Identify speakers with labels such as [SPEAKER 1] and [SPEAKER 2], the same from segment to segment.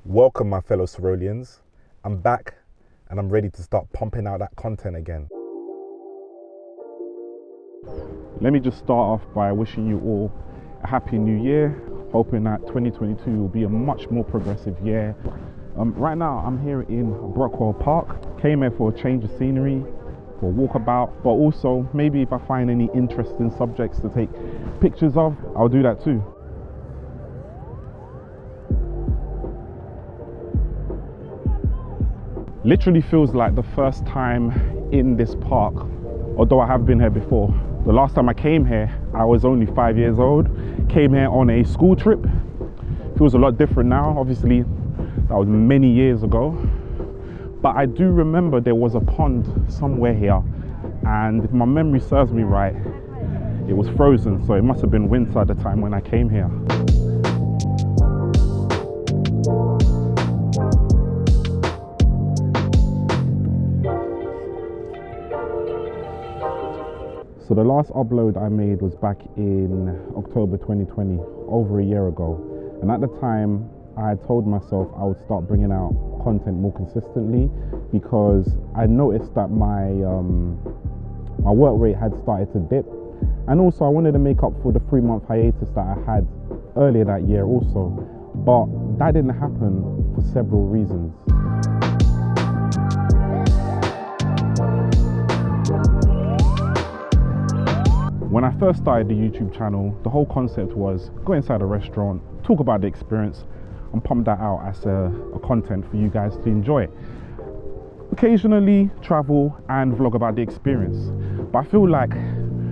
[SPEAKER 1] Welcome, my fellow Serolians. I'm back and I'm ready to start pumping out that content again.
[SPEAKER 2] Let me just start off by wishing you all a happy new year, hoping that 2022 will be a much more progressive year. Right now I'm here in Brockwell Park. Came here for a change of scenery, for a walkabout, but also maybe if I find any interesting subjects to take pictures of, I'll do that too. Literally feels like the first time in this park, although I have been here before. The last time I came here, I was only 5 years old. Came here on a school trip. Feels a lot different now. Obviously, that was many years ago. But I do remember there was a pond somewhere here. And if my memory serves me right, it was frozen. So it must have been winter at the time when I came here. So the last upload I made was back in October 2020, over a year ago. And at the time, I had told myself I would start bringing out content more consistently because I noticed that my work rate had started to dip. And also I wanted to make up for the 3-month hiatus that I had earlier that year also. But that didn't happen for several reasons. When I first started the YouTube channel, the whole concept was go inside a restaurant, talk about the experience, and pump that out as a content for you guys to enjoy. Occasionally travel and vlog about the experience. But I feel like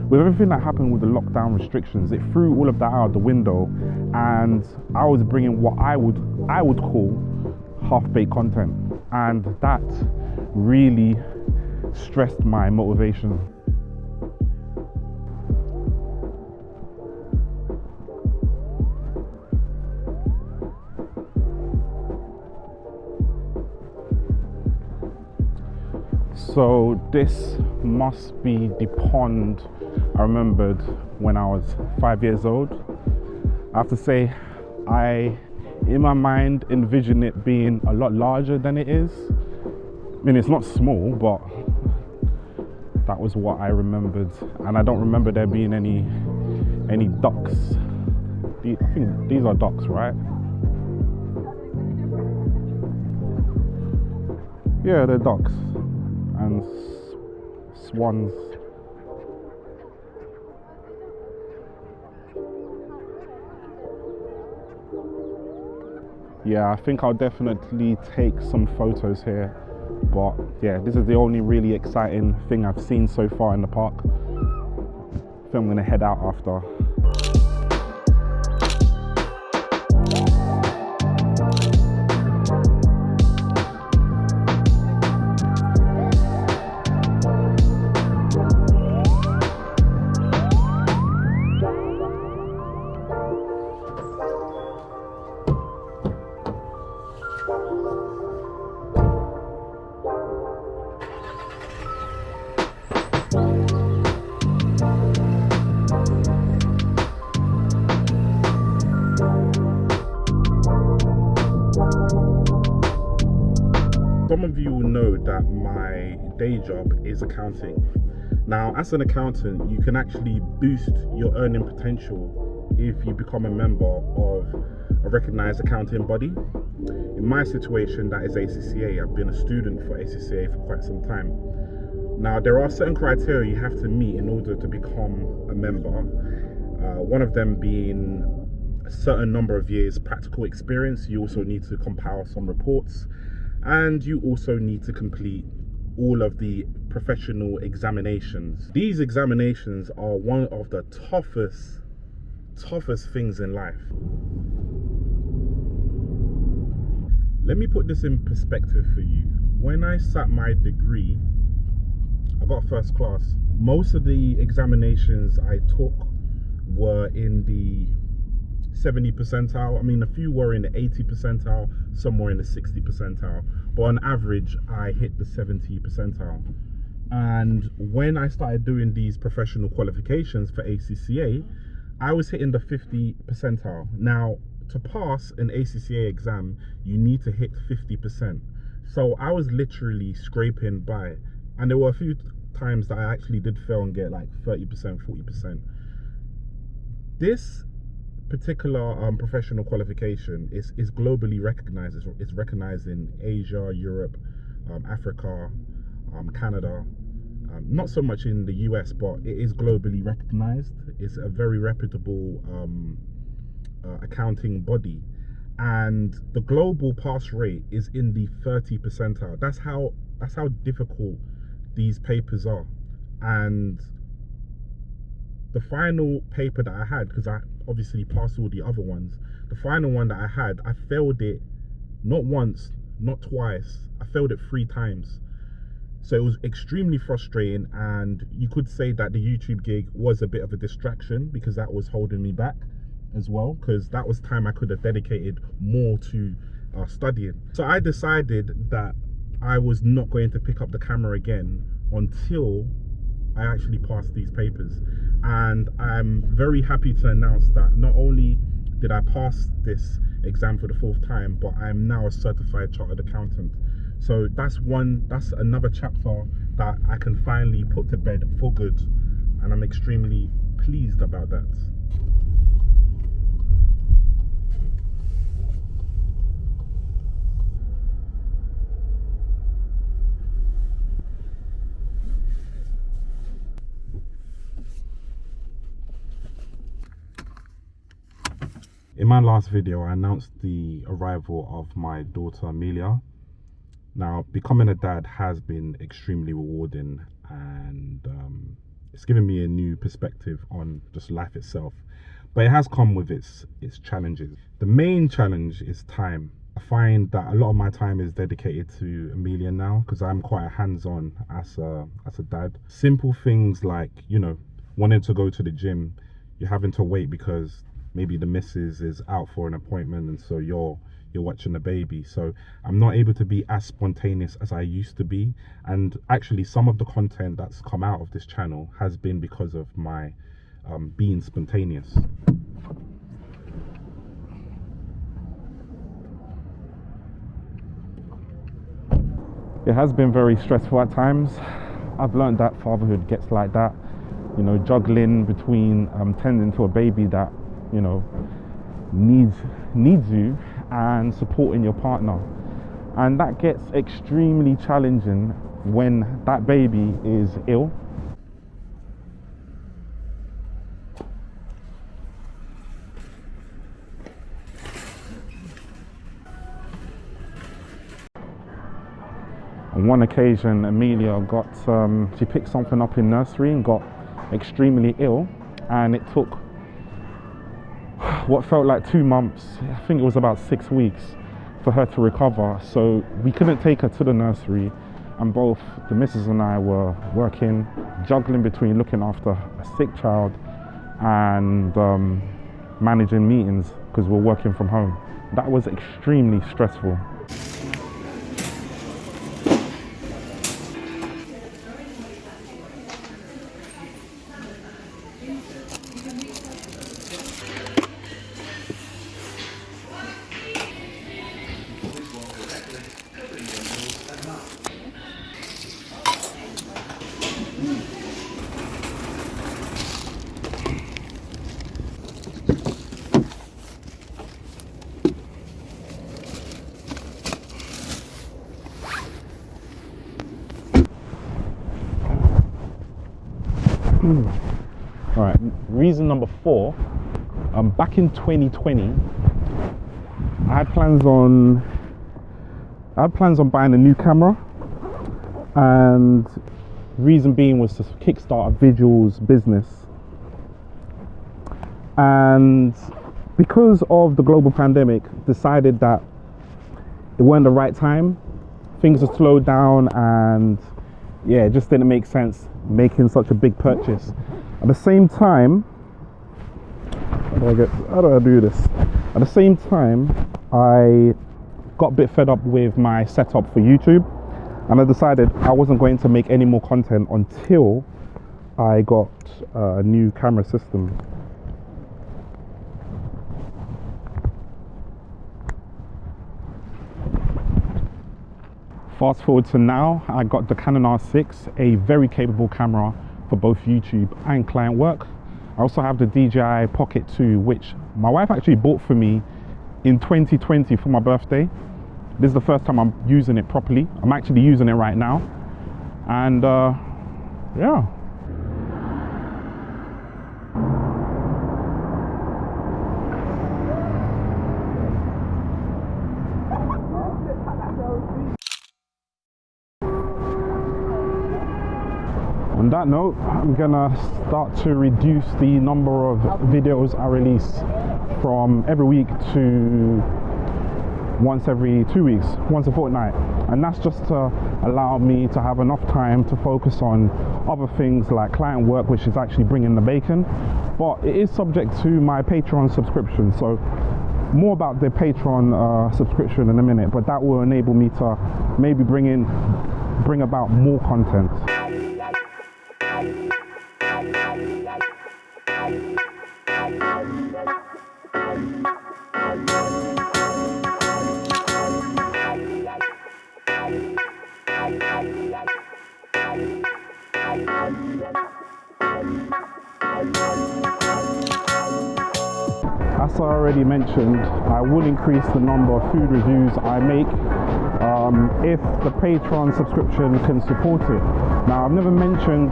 [SPEAKER 2] with everything that happened with the lockdown restrictions, it threw all of that out the window, and I was bringing what I would call half-baked content, and that really stressed my motivation. So this must be the pond I remembered when I was 5 years old. I have to say, I, in my mind, envision it being a lot larger than it is. I mean, it's not small, but that was what I remembered. And I don't remember there being any ducks. I think these are ducks, right? Yeah, they're ducks. And swans. Yeah, I think I'll definitely take some photos here, but yeah, this is the only really exciting thing I've seen so far in the park. I think I'm gonna head out after. Some of you will know that my day job is accounting. Now, as an accountant, you can actually boost your earning potential if you become a member of a recognized accounting body. In my situation, that is ACCA. I've been a student for ACCA for quite some time. Now, there are certain criteria you have to meet in order to become a member. One of them being a certain number of years practical experience. You also need to compile some reports. And you also need to complete all of the professional examinations. These examinations are one of the toughest things in life. Let me put this in perspective for you. When I sat my degree, I got first class. Most of the examinations I took were in the 70 percentile. I mean, a few were in the 80 percentile, some were in the 60 percentile, but on average I hit the 70 percentile. And when I started doing these professional qualifications for ACCA, I was hitting the 50 percentile. Now, to pass an ACCA exam, you need to hit 50%. So I was literally scraping by, and there were a few times that I actually did fail and get like 30%, 40%. This particular professional qualification is globally recognized. It's recognized in Asia, Europe, Africa, Canada, not so much in the US, but it is globally recognized. It's a very reputable accounting body, and the global pass rate is in the 30 percentile. That's how difficult these papers are. And the final paper that I had, because I obviously passed all the other ones, the final one that I had, I failed it not once, not twice. I failed it 3 times. So it was extremely frustrating, and you could say that the YouTube gig was a bit of a distraction, because that was holding me back as well, because that was time I could have dedicated more to studying. So I decided that I was not going to pick up the camera again until I actually passed these papers. And I'm very happy to announce that not only did I pass this exam for the 4th time, but I'm now a certified chartered accountant. So that's another chapter that I can finally put to bed for good, and I'm extremely pleased about that. In my last video, I announced the arrival of my daughter Amelia. Now, becoming a dad has been extremely rewarding, and it's given me a new perspective on just life itself. But it has come with its challenges. The main challenge is time. I find that a lot of my time is dedicated to Amelia now, because I'm quite hands-on as a dad. Simple things like, you know, wanting to go to the gym, you're having to wait because maybe the missus is out for an appointment, and so you're watching the baby. So I'm not able to be as spontaneous as I used to be. And actually, some of the content that's come out of this channel has been because of my being spontaneous. It has been very stressful at times. I've learned that fatherhood gets like that, you know, juggling between tending to a baby that, you know, needs you, and supporting your partner. And that gets extremely challenging when that baby is ill. On one occasion, Amelia she picked something up in nursery and got extremely ill, and it took what felt like 2 months, I think it was about 6 weeks, for her to recover. So we couldn't take her to the nursery, and both the missus and I were working, juggling between looking after a sick child and managing meetings, because we're working from home. That was extremely stressful. All right, reason number 4, back in 2020, I had plans on buying a new camera, and reason being was to kickstart a visuals business. And because of the global pandemic, decided that it wasn't the right time. Things have slowed down, and yeah, it just didn't make sense making such a big purchase. At the same time, how do I do this? At the same time, I got a bit fed up with my setup for YouTube, and I decided I wasn't going to make any more content until I got a new camera system. Fast forward to now, I got the Canon R6, a very capable camera for both YouTube and client work. I also have the DJI Pocket 2, which my wife actually bought for me in 2020 for my birthday. This is the first time I'm using it properly. I'm actually using it right now. And yeah. On that note, I'm gonna start to reduce the number of videos I release from every week to once every 2 weeks, once a fortnight. And that's just to allow me to have enough time to focus on other things like client work, which is actually bringing the bacon. But it is subject to my Patreon subscription. So more about the Patreon subscription in a minute, but that will enable me to maybe bring about more content. As I already mentioned, I will increase the number of food reviews I make if the Patreon subscription can support it. Now, I've never mentioned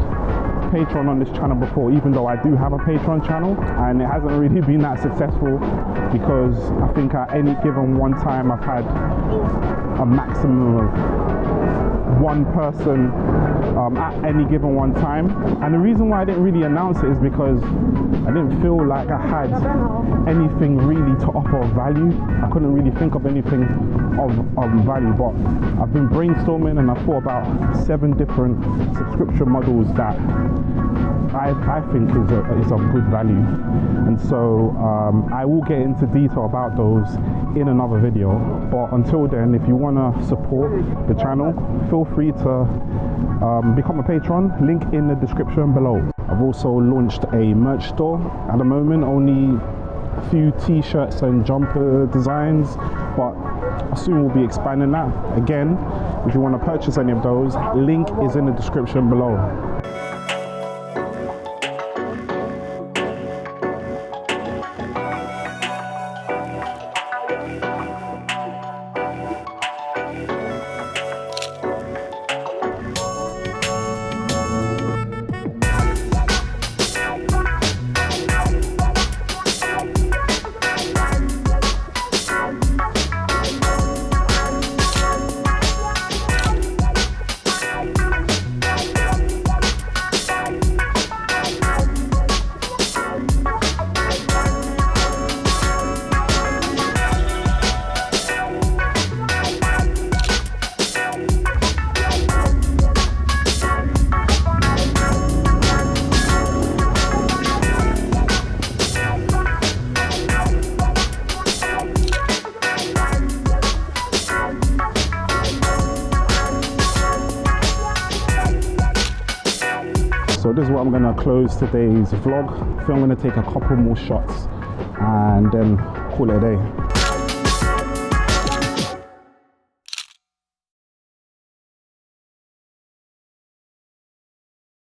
[SPEAKER 2] Patreon on this channel before, even though I do have a Patreon channel, and it hasn't really been that successful because I think at any given one time I've had a maximum of one person at any given one time. And the reason why I didn't really announce it is because I didn't feel like I had anything really to offer of value. I couldn't really think of anything of value, but I've been brainstorming and I thought about 7 different subscription models that I think is of good value. And so I will get into detail about those in another video, but until then, if you want to support the channel, feel free to become a patron, link in the description below. I've also launched a merch store at the moment, only a few t-shirts and jumper designs, but soon we'll be expanding that. Again, if you want to purchase any of those, link is in the description below. So this is what I'm going to close today's vlog. I think I'm going to take a couple more shots and then call it a day.